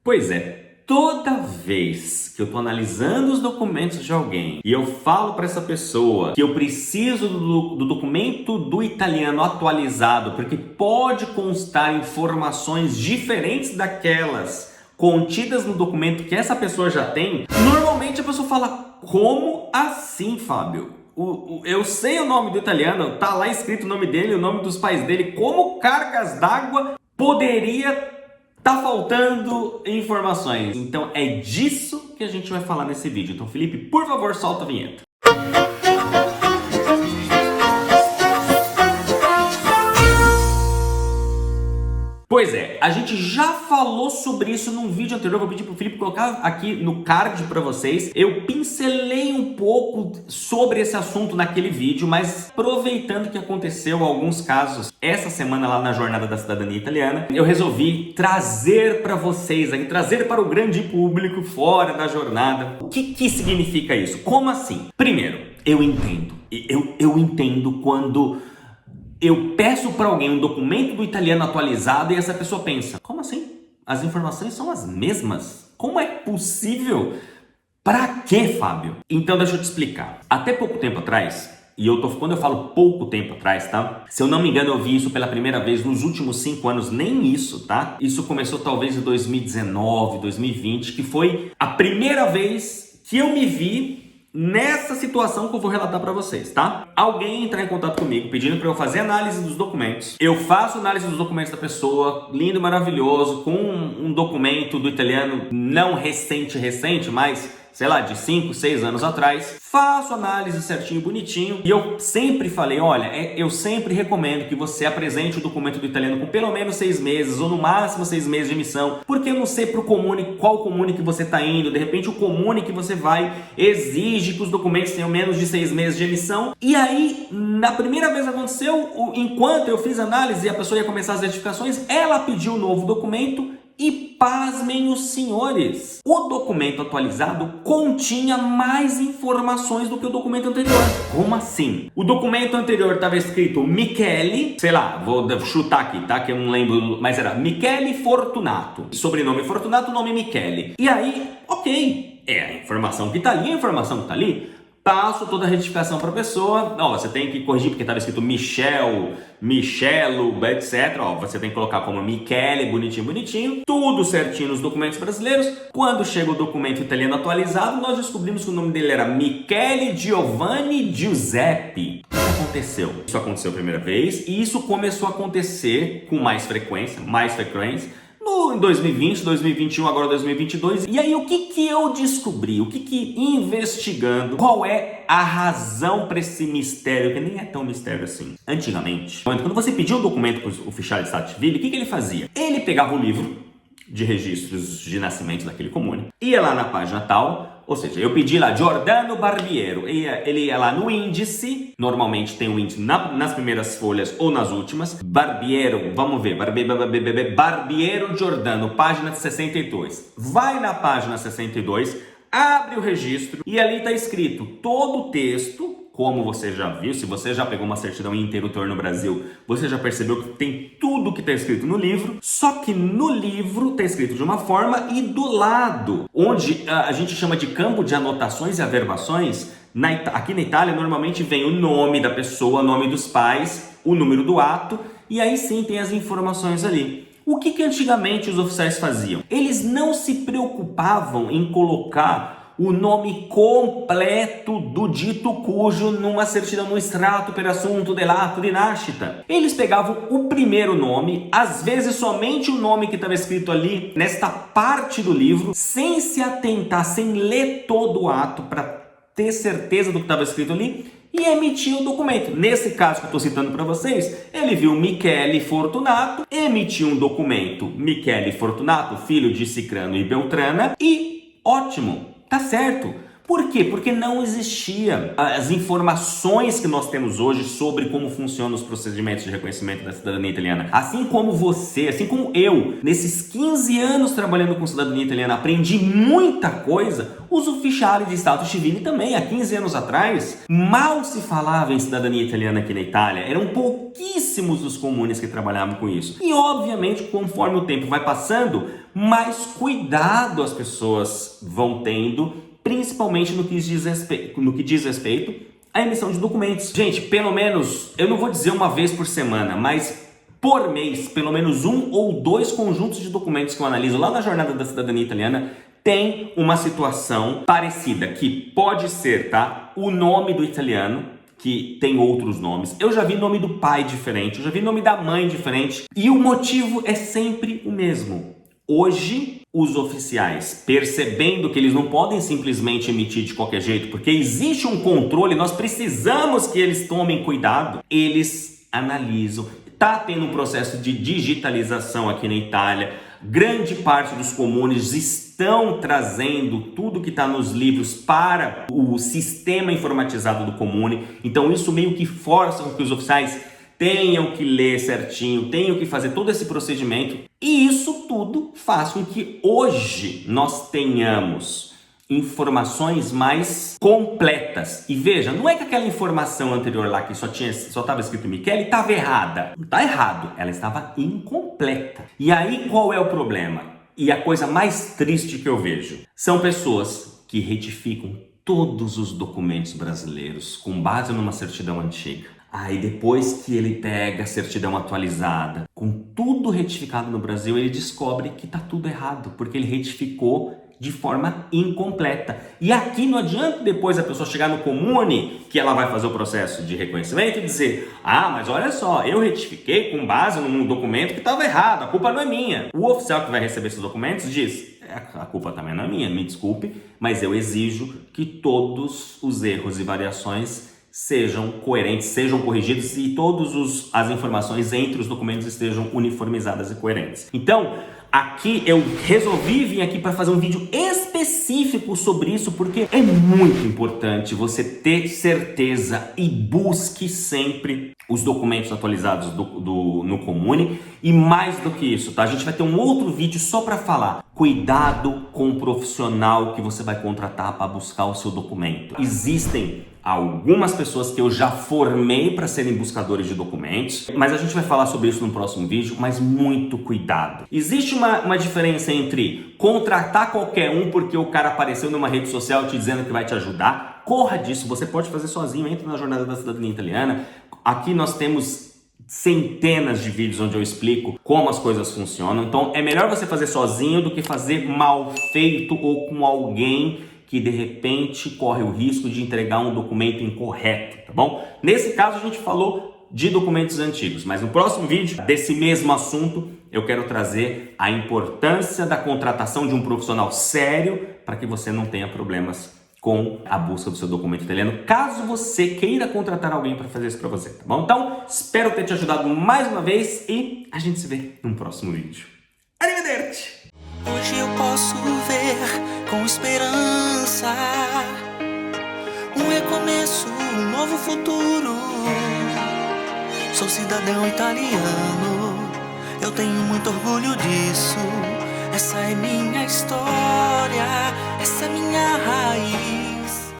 Pois é, toda vez que eu estou analisando os documentos de alguém e eu falo para essa pessoa que eu preciso do documento do italiano atualizado, porque pode constar informações diferentes daquelas contidas no documento que essa pessoa já tem, normalmente a pessoa fala: como assim, Fábio? Eu sei o nome do italiano, tá lá escrito o nome dele, o nome dos pais dele, como cargas d'água poderia tá faltando informações? Então é disso que a gente vai falar nesse vídeo. Então, Felipe, por favor, solta a vinheta. Pois é, a gente já falou sobre isso num vídeo anterior. Vou pedir pro Felipe colocar aqui no card para vocês. Eu pincelei um pouco sobre esse assunto naquele vídeo, mas aproveitando que aconteceu alguns casos essa semana lá na Jornada da Cidadania Italiana, eu resolvi trazer para vocês aqui, trazer para o grande público fora da jornada. O que significa isso? Como assim? Primeiro, eu entendo quando eu peço para alguém um documento do italiano atualizado e essa pessoa pensa: como assim? As informações são as mesmas? Como é possível? Pra quê, Fábio? Então deixa eu te explicar. Até pouco tempo atrás, quando eu falo pouco tempo atrás, tá? Se eu não me engano, eu vi isso pela primeira vez nos últimos 5 anos, nem isso, tá? Isso começou talvez em 2019, 2020, que foi a primeira vez que eu me vi nessa situação que eu vou relatar para vocês, tá? Alguém entrar em contato comigo pedindo para eu fazer análise dos documentos. Eu faço análise dos documentos da pessoa, lindo, maravilhoso, com um documento do italiano não recente, mas sei lá, de 5, 6 anos atrás. Faço análise certinho, bonitinho. E eu sempre falei: olha, eu sempre recomendo que você apresente o documento do italiano com pelo menos 6 meses, ou no máximo 6 meses de emissão, porque eu não sei pro comune, qual comune que você tá indo. De repente o comune que você vai exige que os documentos tenham menos de 6 meses de emissão. E aí, na primeira vez aconteceu, enquanto eu fiz análise e a pessoa ia começar as certificações, ela pediu um novo documento. E pasmem os senhores, o documento atualizado continha mais informações do que o documento anterior. Como assim? O documento anterior estava escrito Michele, sei lá, vou chutar aqui, tá? Que eu não lembro, mas era Michele Fortunato. Sobrenome Fortunato, nome Michele. E aí, ok, é a informação que tá ali, a informação que tá ali. Passo toda a retificação para a pessoa. Ó, você tem que corrigir porque estava escrito Michelo, etc. Ó, você tem que colocar como Michele, bonitinho. Tudo certinho nos documentos brasileiros. Quando chega o documento italiano atualizado, nós descobrimos que o nome dele era Michele Giovanni Giuseppe. O que aconteceu? Isso aconteceu a primeira vez e isso começou a acontecer com mais frequência. Em 2020, 2021, agora 2022. E aí o que eu descobri? Investigando, qual é a razão para esse mistério, que nem é tão mistério assim. Antigamente, quando você pedia um documento para o Ufficiale di Stato Civile, o que ele fazia? Ele pegava o livro de registros de nascimento daquele comune, ia lá na página tal, ou seja, eu pedi lá Giordano Barbiero, ele ia lá no índice, normalmente tem o índice nas primeiras folhas ou nas últimas, Barbiero, vamos ver, Barbiero Giordano, página 62, vai na página 62, abre o registro e ali está escrito todo o texto. Como você já viu, se você já pegou uma certidão interrutor no Brasil, você já percebeu que tem tudo que está escrito no livro, só que no livro está escrito de uma forma e do lado, onde a gente chama de campo de anotações e averbações, aqui na Itália normalmente vem o nome da pessoa, o nome dos pais, o número do ato, e aí sim tem as informações ali. O que antigamente os oficiais faziam? Eles não se preocupavam em colocar o nome completo do dito cujo numa certidão, no extrato per assunto dell'atto di nascita. Eles pegavam o primeiro nome, às vezes somente o nome que estava escrito ali nesta parte do livro, sem se atentar, sem ler todo o ato para ter certeza do que estava escrito ali, e emitiu o documento. Nesse caso que eu estou citando para vocês, ele viu Michele Fortunato, emitiu um documento, Michele Fortunato, filho de Cicrano e Beltrana, e ótimo. Tá certo, Por quê? Porque não existia as informações que nós temos hoje sobre como funcionam os procedimentos de reconhecimento da cidadania italiana. Assim como você, assim como eu, nesses 15 anos trabalhando com cidadania italiana, aprendi muita coisa, os ufficiali di Stato Civile também. Há 15 anos atrás, mal se falava em cidadania italiana aqui na Itália. Eram pouquíssimos os comunes que trabalhavam com isso. E, obviamente, conforme o tempo vai passando, mais cuidado as pessoas vão tendo, principalmente no que diz respeito à emissão de documentos. Gente, pelo menos, eu não vou dizer uma vez por semana, mas por mês, pelo menos 1 ou 2 conjuntos de documentos que eu analiso lá na Jornada da Cidadania Italiana tem uma situação parecida, que pode ser, tá, o nome do italiano, que tem outros nomes. Eu já vi nome do pai diferente, eu já vi nome da mãe diferente, e o motivo é sempre o mesmo. Hoje, os oficiais, percebendo que eles não podem simplesmente emitir de qualquer jeito, porque existe um controle, nós precisamos que eles tomem cuidado, eles analisam. Está tendo um processo de digitalização aqui na Itália, grande parte dos comunes estão trazendo tudo que está nos livros para o sistema informatizado do comune, então isso meio que força com que os oficiais tenham que ler certinho, tenham que fazer todo esse procedimento, e isso tudo faz com que hoje nós tenhamos informações mais completas. E veja, não é que aquela informação anterior lá que só estava escrito Michele estava errada. Não está errado, ela estava incompleta. E aí qual é o problema? E a coisa mais triste que eu vejo são pessoas que retificam todos os documentos brasileiros com base numa certidão antiga. Aí depois que ele pega a certidão atualizada, com tudo retificado no Brasil, ele descobre que tá tudo errado, porque ele retificou de forma incompleta. E aqui não adianta depois a pessoa chegar no comune, que ela vai fazer o processo de reconhecimento e dizer: ah, mas olha só, eu retifiquei com base num documento que estava errado, a culpa não é minha. O oficial que vai receber esses documentos diz: a culpa também não é minha, me desculpe, mas eu exijo que todos os erros e variações sejam coerentes, sejam corrigidos e todas as informações entre os documentos estejam uniformizadas e coerentes. Então, aqui eu resolvi vir aqui para fazer um vídeo específico sobre isso, porque é muito importante você ter certeza e busque sempre os documentos atualizados no comune. E mais do que isso, tá? A gente vai ter um outro vídeo só para falar. Cuidado com o profissional que você vai contratar para buscar o seu documento. Existem algumas pessoas que eu já formei para serem buscadores de documentos, mas a gente vai falar sobre isso no próximo vídeo, mas muito cuidado. Existe uma diferença entre contratar qualquer um porque o cara apareceu numa rede social te dizendo que vai te ajudar. Corra disso, você pode fazer sozinho, entra na Jornada da Cidadania Italiana. Aqui nós temos centenas de vídeos onde eu explico como as coisas funcionam, então é melhor você fazer sozinho do que fazer mal feito ou com alguém que de repente corre o risco de entregar um documento incorreto, tá bom? Nesse caso a gente falou de documentos antigos, mas no próximo vídeo desse mesmo assunto eu quero trazer a importância da contratação de um profissional sério para que você não tenha problemas com a busca do seu documento italiano, caso você queira contratar alguém para fazer isso para você, tá bom? Então, espero ter te ajudado mais uma vez e a gente se vê no próximo vídeo. Arrivederci! Hoje eu posso ver com esperança um recomeço, um novo futuro. Sou cidadão italiano, eu tenho muito orgulho disso. Essa é minha história, essa é minha raiz.